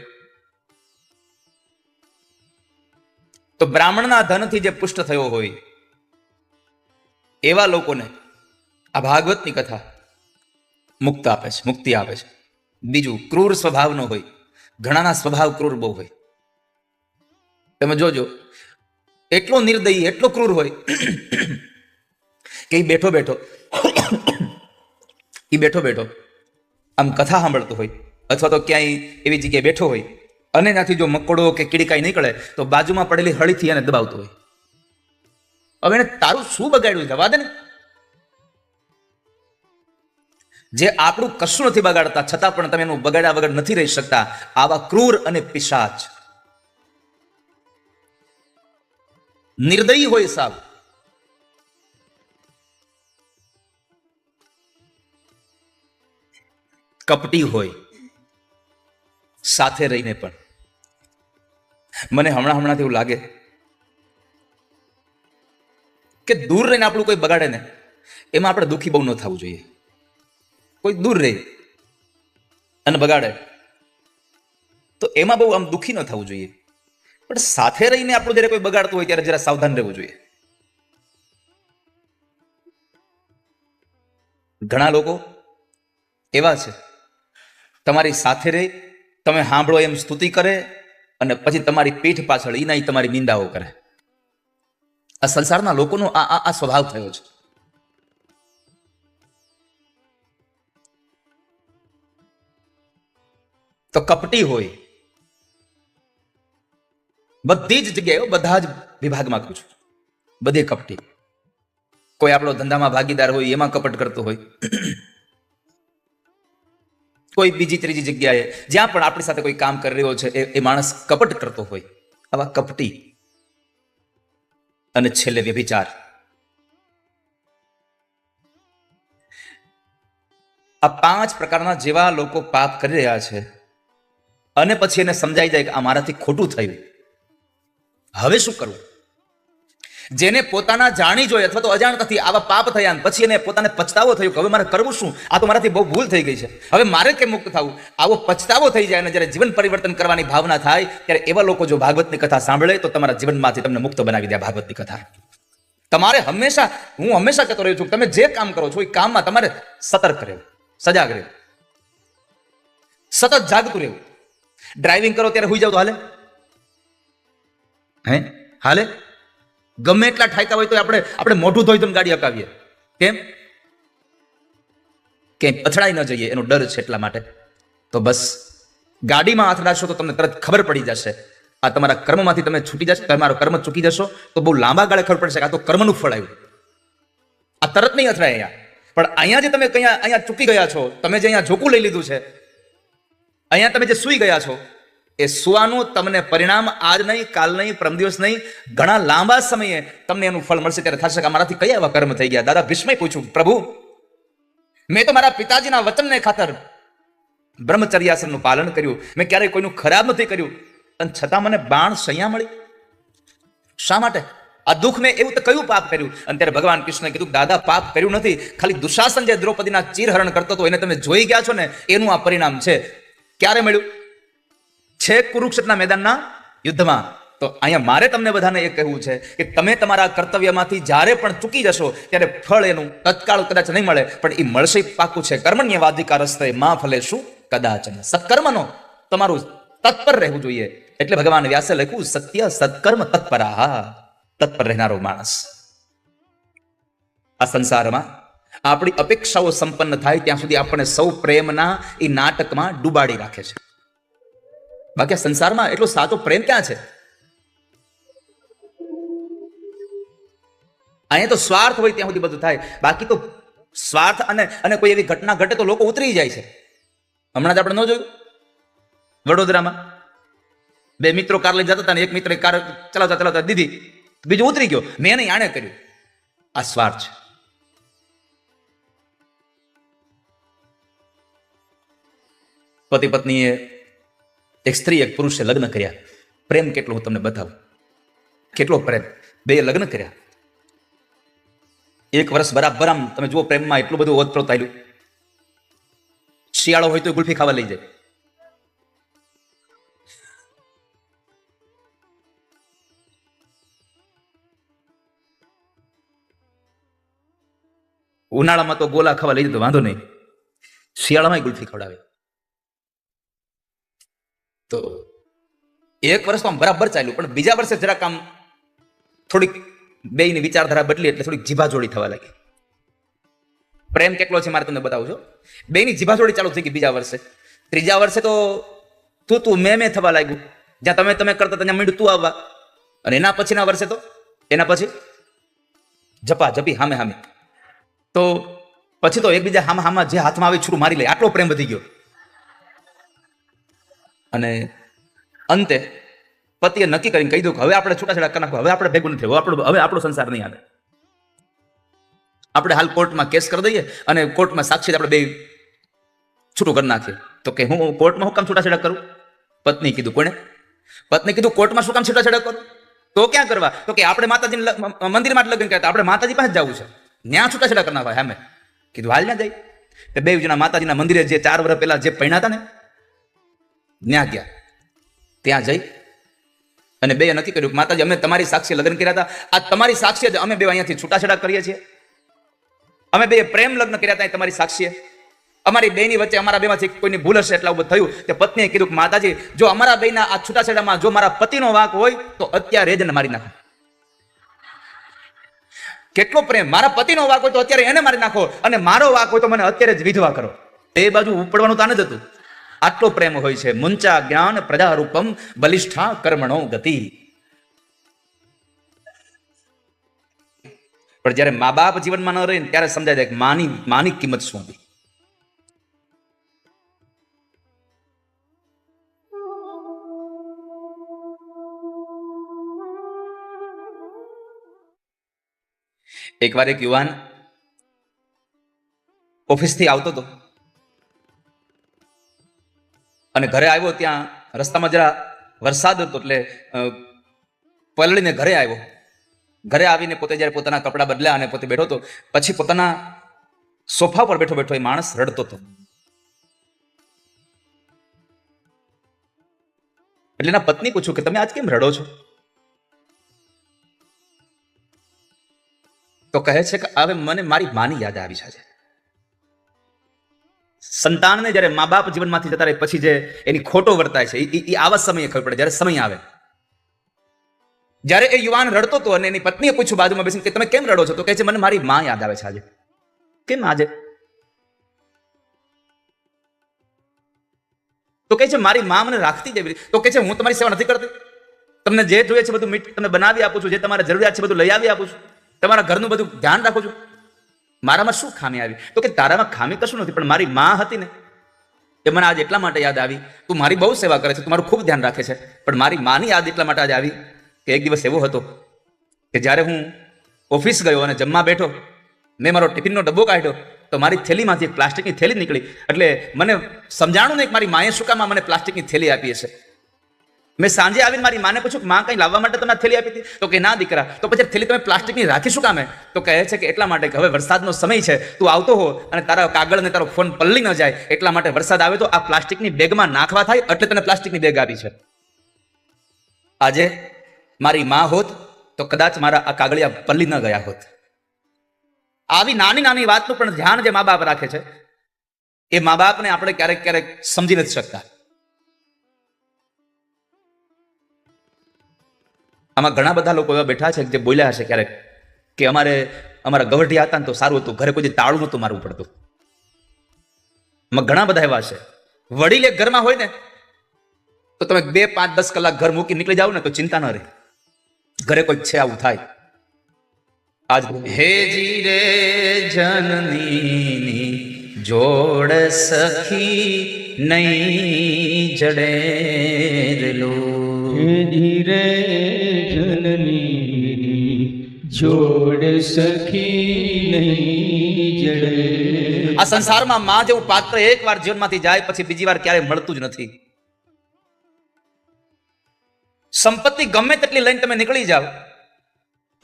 Speaker 1: તો બ્રાહ્મણના ધનથી જે પુષ્ટ થયો હોય એવા લોકોને આ ભાગવતની કથા મુક્ત આપે છે, મુક્તિ આપે છે. બીજું, ક્રૂર સ્વભાવનો હોય. ઘણાના સ્વભાવ ક્રૂર બહુ હોય. તમે જોજો, એટલો નિર્દયી, એટલો ક્રૂર હોય કે બેઠો બેઠો આમ કથા સાંભળતો હોય અથવા તો ક્યાંય એવી જગ્યાએ બેઠો હોય અને ત્યાંથી જો મકોડો કે કીડી કાંઈ નીકળે તો બાજુમાં પડેલી હળીથી એને દબાવતો હોય. હવે એને તારું શું બગાડ્યું? જવા દે ને. જે આપણું કશું નથી બગાડતા છતાં પણ તમે એનું બગાડ્યા વગર નથી રહી શકતા, આવા ક્રૂર અને પિશાચ નિર્દયી હોય સાહેબ. કપટી હોય સાથે રહીને પણ. મને હમણાંથી એવું લાગે કે દૂર રહીને આપણું કોઈ બગાડે ને એમાં આપણે દુઃખી બહુ ન થવું જોઈએ. કોઈ દૂર રહે અને બગાડે તો એમાં બહુ આમ દુઃખી ન થવું જોઈએ, પણ સાથે રહીને આપણું જ્યારે કોઈ બગાડતું હોય ત્યારે જરા સાવધાન રહેવું જોઈએ. ઘણા લોકો એવા છે, તમારી સાથે રહી, તમે સાંભળો એમ સ્તુતિ કરે અને પછી તમારી પીઠ પાછળ ઈના તમારી નિંદાઓ કરે. આ સંસારના લોકોનો આ સ્વભાવ થયો છે. તો કપટી હોય બધી જ જગ્યાએ, બધા જ વિભાગમાં કહું છું, બધે કપટી. કોઈ આપણો ધંધામાં ભાગીદાર હોય એમાં કપટ કરતો હોય, કોઈ બીજી ત્રીજી જગ્યાએ જ્યાં પણ આપણી સાથે કોઈ કામ કરી રહ્યો છે એ માણસ કપટ કરતો હોય. આવા કપટી અને છેલ્લે વ્યભિચાર. આ 5 પ્રકારના જેવા લોકો પાપ કરી રહ્યા છે અને પછી એને સમજાઈ જાય કે આ મારાથી ખોટું થયું, હવે શું કરવું? જેને પોતાના જાણી જોઈ અથવા તો અજાણતાથી આવા પાપ થયા પછી એને પોતાને પછતાવો થયો કે હવે મારે કરવું શું, આ તો મારાથી બહુ ભૂલ થઈ ગઈ છે, હવે મારે કેમ મુક્ત થવું? આવો પછતાવો થઈ જાય અને જ્યારે જીવન પરિવર્તન કરવાની ભાવના થાય ત્યારે એવા લોકો જો ભાગવતની કથા સાંભળે તો તમારા જીવનમાંથી તમને મુક્ત બનાવી દે ભાગવતની કથા. તમારે હંમેશા, હું હંમેશા કહેતો રહ્યો છું, તમે જે કામ કરો છો એ કામમાં તમારે સતર્ક રહેવું, સજાગ રહેવું, સતત જાગતું રહેવું. ડ્રાઇવિંગ કરો ત્યારે હુઈ જાવ તો હાલે? હાલે? ગમે એટલા ઠાયકા હોય તો આપણે મોઢું ધોઈ તો ગાડી હકાવીએ. કેમ? કે અથડાઈ ન જઈએ એનો ડર છે એટલા માટે. તો બસ ગાડીમાં હાથ રાખશો તો તમને તરત ખબર પડી જશે. આ તમારા કર્મમાંથી તમે છૂટી જશો, તમારો કર્મ ચૂકી જશો તો બહુ લાંબા ગાળે ખબર પડશે કે આ તો કર્મનું ફળ આવ્યું. આ તરત નહીં અથડાય અહીંયા. પણ અહીંયા જે તમે અહીંયા ચૂકી ગયા છો, તમે જે અહીંયા ઝોકું લઈ લીધું છે, અહીંયા તમે જે સૂઈ ગયા છો, એ સુવાનું તમને પરિણામ આજ નહીં, કાલ નહીં, પરમ દિવસ નહીં, ઘણા લાંબા સમયે તમને એનું ફળ મળશે. ત્યારે થશે કે મારાથી કયા એવા કર્મ થઈ ગયા. દાદા ભીષ્મએ પૂછ્યું, પ્રભુ મેં તો મારા પિતાજીના વચનને ખાતર બ્રહ્મચર્યાસનનું પાલન કર્યું, મેં ક્યારેય કોઈનું ખરાબ નથી કર્યું, અને છતાં મને બાણ સૈયા મળી. શા માટે? આ દુઃખ મેં એવું તો કયું પાપ કર્યું? અને ત્યારે ભગવાન કૃષ્ણએ કીધું, દાદા પાપ કર્યું નથી, ખાલી દુશાસન જે દ્રૌપદીના ચીરહરણ કરતો હતો એને તમે જોઈ ગયા છો ને, એનું આ પરિણામ છે. ક્યારે મળ્યું? છે કુરુક્ષેત્રના મેદાનના યુદ્ધમાં. તો અહીંયા મારે તમને બધાને એ કહેવું છે કે તમે તમારા કર્તવ્યમાંથી જ્યારે પણ ચૂકી જશો ત્યારે ફળ એનું તત્કાળ કદાચ નહીં મળે, પણ એ મળશે પાકું છે. કર્મણ્યવાધિકારસ્તે માં ફલેષુ કદાચન. સત્કર્મનો તમારું તત્પર રહેવું જોઈએ. એટલે ભગવાન વ્યાસે લખ્યું, સત્ય સત્કર્મ તત્પરા. તત્પર રહેનારો માણસ. આ સંસારમાં આપણી અપેક્ષાઓ સંપન્ન થાય ત્યાં સુધી આપણને સૌ પ્રેમના એ નાટકમાં ડૂબાડી રાખે છે. બાકી આ સંસારમાં એટલો સાચો પ્રેમ ક્યાં છે? અહીંયા તો સ્વાર્થ હોય ત્યાં સુધી બધું થાય. બાકી તો સ્વાર્થ અને કોઈ એવી ઘટના ઘટે તો લોકો ઉતરી જાય છે. હમણાં જ આપણે ન જોયું વડોદરામાં બે મિત્રો કાર લઈ જતા હતા ને એક મિત્ર કાર ચલાવતા ચલાવતા દીધી, બીજો ઉતરી ગયો. મેં નહીં, આણે કર્યું. આ સ્વાર્થ છે. પતિ પત્નીએ, એક સ્ત્રી એક પુરુષે લગ્ન કર્યા. પ્રેમ કેટલો હું તમને બતાવું. કેટલો પ્રેમ. બે લગ્ન કર્યા. 1 વર્ષ બરાબર આમ તમે જુઓ પ્રેમમાં એટલું બધું ઓતપ્રોત આવ્યું. શિયાળો હોય તો ગુલ્ફી ખાવા લઈ જાય. ઉનાળામાં તો ગોલા ખાવા લઈ જતો વાંધો નહીં, શિયાળામાં ગુલ્ફી ખવડાવે. તો 1 વર્ષ તો આમ બરાબર ચાલ્યું, પણ બીજા વર્ષે જરાક આમ થોડીક બેયની વિચારધારા બદલી એટલે થોડીક જીભાજોડી થવા લાગી. પ્રેમ કેટલો છે મારે તમને બતાવું છું. બેયની જીભાજોડી ચાલુ થઈ ગઈ બીજા વર્ષે. ત્રીજા વર્ષે તો તું મેં થવા લાગ્યું. જ્યાં તમે કરતા ત્યાં મીંડું તું આવવા. અને એના પછીના વર્ષે તો એના પછી જપા જપી હામે હામે. તો પછી તો એકબીજા હામાં જે હાથમાં આવી છૂરું મારી લે. આટલો પ્રેમ વધી ગયો. અને અંતે પતિએ નક્કી કરીને કહી દઉં કે હવે આપણે છૂટાછેડા કરી નાખો, હવે આપણે ભેગું નથી, હવે આપણો સંસાર નહીં આવે. આપણે હાલ કોર્ટમાં કેસ કરી દઈએ અને કોર્ટમાં સાક્ષી આપણે બે છૂટું કરી નાખીએ. તો કે હું કોર્ટમાં હું કામ છૂટાછેડા કરું? પત્ની કીધું. કોને? પત્ની કીધું કોર્ટમાં શું કામ છૂટાછેડા કરું? તો ક્યાં કરવા? તો કે આપણે માતાજી મંદિરમાં લગ્ન કરતા, આપણે માતાજી પાસે જવું છે, ત્યાં છૂટાછેડા કરી નાખવા. હા, મેં કીધું હાલ ના જાય. તે બે જણા માતાજીના મંદિરે જે 4 વર્ષ પહેલા જે પૈણા હતા ને ત્યાં ગયા. ત્યાં જઈ અને બે નક્કી કર્યું કે માતાજી અમે તમારી સાક્ષી લગ્ન કર્યા હતા, આ તમારી સાક્ષી જ અમે બે અહીંયાથી છૂટાછેડા કરીએ છીએ. અમે બે પ્રેમ લગ્ન કર્યા હતા તમારી સાક્ષીએ. અમારી બેની વચ્ચે અમારા બેમાંથી કોઈની ભૂલ હશે એટલે આવું થયું. તે પત્નીએ કીધું કે માતાજી જો અમારા બેના આ છૂટાછેડામાં જો મારા પતિનો વાંક હોય તો અત્યારે જ મારી નાખો. કેટલો પ્રેમ! મારા પતિનો વાંક હોય તો અત્યારે એને મારી નાખો, અને મારો વાંક હોય તો મને અત્યારે જ વિધવા કરો. બે બાજુ ઉપડવાનું તાન જ હતું. આટલો પ્રેમ હોય છે. મુંચા જ્ઞાન પ્રજારૂપમ બલિષ્ઠા કર્મણો ગતિ. પણ જયારે મા બાપ જીવનમાં ન રહે ત્યારે સમજાય જાય કે માની કિંમત શું હતી. એકવાર એક યુવાન ઓફિસથી આવતો હતો અને ઘરે આવ્યો. ત્યાં રસ્તામાં જરા વરસાદ હતો એટલે પલળીને ઘરે આવ્યો. ઘરે આવીને પોતે જયારે પોતાના કપડા બદલ્યા અને પોતે બેઠો હતો, પછી પોતાના સોફા પર બેઠો એ માણસ રડતો હતો. એટલે એના પત્ની પૂછ્યું કે તમે આજ કેમ રડો છો? તો કહે છે કે હવે મને મારી માની યાદ આવી છે. સંતાનને જ્યારે મા બાપ જીવનમાંથી જતા રહે પછી જે એની ખોટો વર્તાય છે એ આવા સમયે ખબર પડે, જ્યારે સમય આવે. જ્યારે એ યુવાન રડતો હતો અને એની પત્નીએ પૂછ્યું બાજુમાં બેસીને કે તમે કેમ રડો છો? તો કહે છે મને મારી માં યાદ આવે છે આજે. કેમ આજે? તો કહે છે મારી મા મને રાખતી જ એવી રીતે. તો કહે છે હું તમારી સેવા નથી કરતી? તમને જે જોઈએ છે બધું મીઠ તમને બનાવી આપું છું, જે તમારે જરૂરિયાત છે બધું લઈ આવી આપું છું, તમારા ઘરનું બધું ધ્યાન રાખું છું. મારામાં શું ખામી આવી? તો કે તારામાં ખામી કશું નથી, પણ મારી મા હતી ને એ મને આજ એટલા માટે યાદ આવી. તું મારી બહુ સેવા કરે છે, તું મારું ખૂબ ધ્યાન રાખે છે, પણ મારી માની યાદ એટલા માટે આજે આવી કે એક દિવસ એવો હતો કે જ્યારે હું ઓફિસ ગયો અને જમવા બેઠો, મેં મારો ટિફિનનો ડબ્બો કાઢ્યો તો મારી થેલીમાંથી એક પ્લાસ્ટિકની થેલી નીકળી. એટલે મને સમજાણું નહીં કે મારી માએ શું કામ મને પ્લાસ્ટિકની થેલી આપી હશે. મેં સાંજે આવીને મારી માને પૂછ્યું કે માં કંઈ લાવવા માટે તમે થેલી આપી હતી? તો કે ના દીકરા. તો પછી થેલી તમે પ્લાસ્ટિકની રાખી શું કામે? તો કહે છે કે એટલા માટે કે હવે વરસાદનો સમય છે, તું આવતો હો અને તારા કાગળ ને તારો ફોન પલળી ન જાય એટલા માટે વરસાદ આવે તો આ પ્લાસ્ટિકની બેગમાં નાખવા થાય એટલે તને પ્લાસ્ટિકની બેગ આપી છે. આજે મારી માં હોત તો કદાચ મારા આ કાગળિયા પલળી ન ગયા હોત. આવી નાની નાની વાતનું પણ ધ્યાન જે મા બાપ રાખે છે એ મા બાપને આપણે ક્યારેક ક્યારેક સમજી નથી શકતા. આમાં ઘણા બધા લોકો એવા બેઠા છે જે બોલ્યા હશે ક્યારેક કે અમારા ગવઢિયા હતા ને તો સારું હતું, ઘરે કોઈ તાળું નહોતું મારવું પડતું. આમાં ઘણા બધા એવા છે. વડીલ એક ઘરમાં હોય ને તો તમે 2, 5, 10 કલાક ઘર મૂકી નીકળી જાવ ને તો ચિંતા ન રહે, ઘરે કોઈક છે આવું થાય. આજ હે જી રે જનની જોડ સખી નહીં જડે લો,
Speaker 2: ધીરે જનની જોડ સખી નહીં જડે.
Speaker 1: આ સંસારમાં માં જેવું પાત્ર એકવાર જીવનમાંથી જાય પછી બીજી વાર ક્યારેય મળતું જ નથી. સંપત્તિ ગમે તેટલી લઈને તમે નીકળી જાઓ,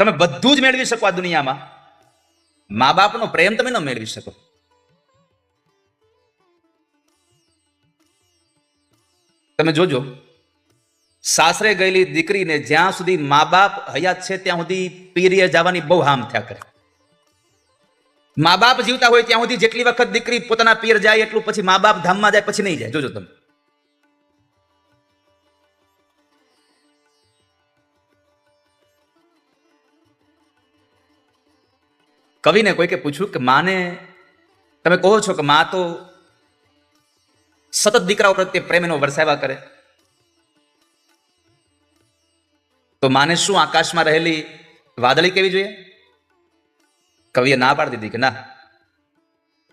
Speaker 1: તમે બધું જ મેળવી શકો આ દુનિયામાં, મા બાપનો પ્રેમ તમે ન મેળવી શકો. તમે જોજો સાસરે ગયેલી દીકરીને જ્યાં સુધી મા બાપ હયાત છે ત્યાં સુધી પીરીએ જવાની બહુ હામ થયા કરે. મા બાપ જીવતા હોય ત્યાં સુધી જેટલી વખત દીકરી પોતાના પિયર જાય એટલું પછી મા બાપ ધામમાં જાય પછી નહીં જાય. જોજો તમે. કવિને કોઈકે પૂછ્યું કે માને તમે કહો છો કે મા તો સતત દીકરાઓ પ્રત્યે પ્રેમ એનો વરસાવ્યા કરે, તો માને શું આકાશમાં રહેલી વાદળી કેવી જોઈએ? કવિએ ના પાડી દીધી કે ના,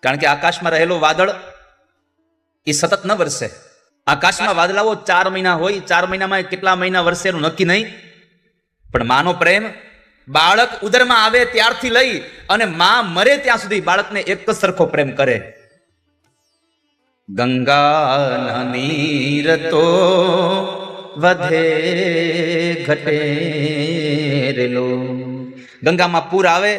Speaker 1: કારણ કે આકાશમાં રહેલો વાદળ એ સતત ન વરસે. આકાશમાં વાદળાઓ 4 મહિના હોય, 4 મહિનામાં કેટલા મહિના વરસે એનું નક્કી નહીં, પણ માનો પ્રેમ બાળક ઉદરમાં આવે ત્યારથી લઈ અને માં મરે ત્યાં સુધી બાળકને એક જ સરખો પ્રેમ કરે. ગંગા નીર તો વધે ઘટે રેલો. ગંગામાં પૂર આવે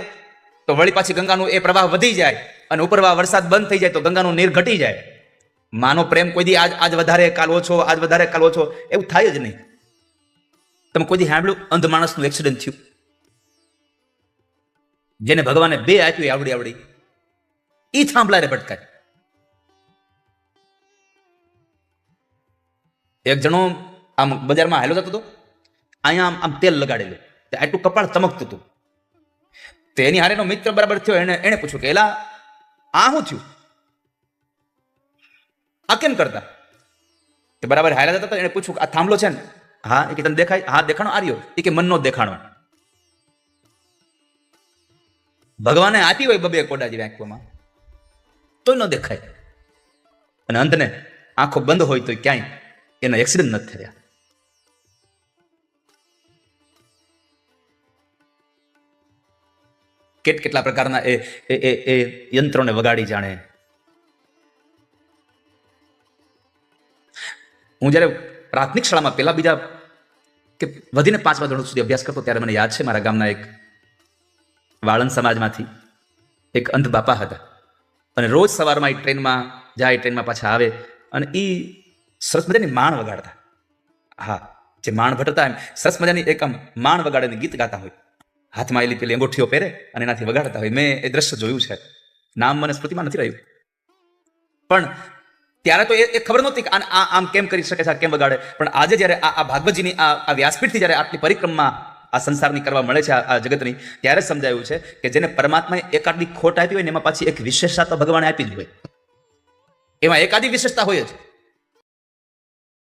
Speaker 1: તો વળી પાછી ગંગાનું એ પ્રવાહ વધી જાય અને ઉપરવા વરસાદ બંધ થઈ જાય તો ગંગાનું નીર ઘટી જાય. માનો પ્રેમ કોઈ દી આજ વધારે કાલ ઓછો, આજ વધારે કાલ ઓછો એવું થાય જ નહીં. તમે કોઈ દી સાંભળ્યું અંધ માણસનું એક્સિડન્ટ થયું? જેને ભગવાને 2 આપ્યું આવડી ઈ થાંભલા રે ભટકાય. એક જણો આમ બજારમાં હાલો જતો હતો, અહીંયા આમ તેલ લગાડેલું, આટલું કપાળ ચમકતું હતું. તો એની હારેનો મિત્ર બરાબર થયો, એને પૂછ્યું કે એલા આ શું થયું, આ કેમ કરતા? તે બરાબર હાલ્યા જતા હતા, એને પૂછ્યું આ થાંભલો છે ને? હા. એ કે તને દેખાય? હા દેખાણો. આર્યો? એ કે મનનો દેખાણો. ભગવાને આપી હોય 2 કોડા જેવી આંખોમાં તો ન દેખાય, અને અંતને આંખો બંધ હોય તો ક્યાંય એનો એક્સિડન્ટ નથી થયા. કેટલા પ્રકારના એ યંત્રોને વગાડી જાણે. હું જ્યારે પ્રાથમિક શાળામાં પહેલા બીજા કે વધીને 5મા ધોરણ સુધી અભ્યાસ કરતો ત્યારે મને યાદ છે મારા ગામના એક વાળંદ સમાજમાંથી એક અંધ બાપા હતા, અને રોજ સવારમાં એ ટ્રેનમાં જાય, ટ્રેનમાં પાછા આવે અને એ સરસ મજાની માણ વગાડતા. હા, જે માણ ભટતા એમ સરસ મજાની એક આમ માણ વગાડીને ગીત ગાતા હોય, હાથમાં એલી પેલી અંગૂઠીઓ પહેરે અને એનાથી વગાડતા હોય. મેં એ દ્રશ્ય જોયું છે, નામ મને સ્મૃતિમાં નથી રહ્યું, પણ ત્યારે તો એ ખબર નહોતી કે આમ કેમ કરી શકે છે, કેમ વગાડે. પણ આજે જ્યારે આ ભાગવતજીની આ વ્યાસપીઠથી જ્યારે આટલી પરિક્રમા આ સંસારની કરવા મળે છે, આ જગતની, ત્યારે સમજાયું છે કે જેને પરમાત્માએ એકાદી ખોટ આપી હોય ને એમાં પાછી એક વિશેષતા તો ભગવાને આપી જ હોય, એમાં એકાદી વિશેષતા હોય જ.